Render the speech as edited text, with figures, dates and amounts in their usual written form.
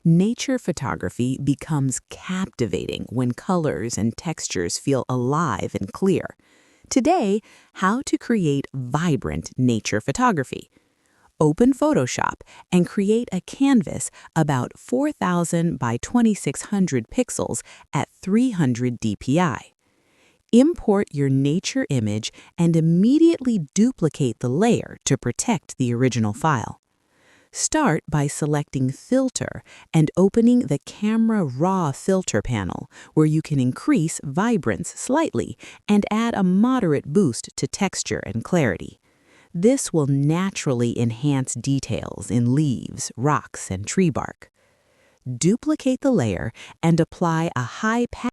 Nature photography becomes captivating when colors and textures feel alive and clear. Today, how to create vibrant nature photography. Open Photoshop and create a canvas about 4,000 by 2,600 pixels at 300 dpi. Import your nature image and immediately duplicate the layer to protect the original file. Start by selecting Filter and opening the Camera Raw filter panel, where you can increase vibrance slightly and add a moderate boost to texture and clarity. This will naturally enhance details in leaves, rocks, and tree bark. Duplicate the layer and apply a high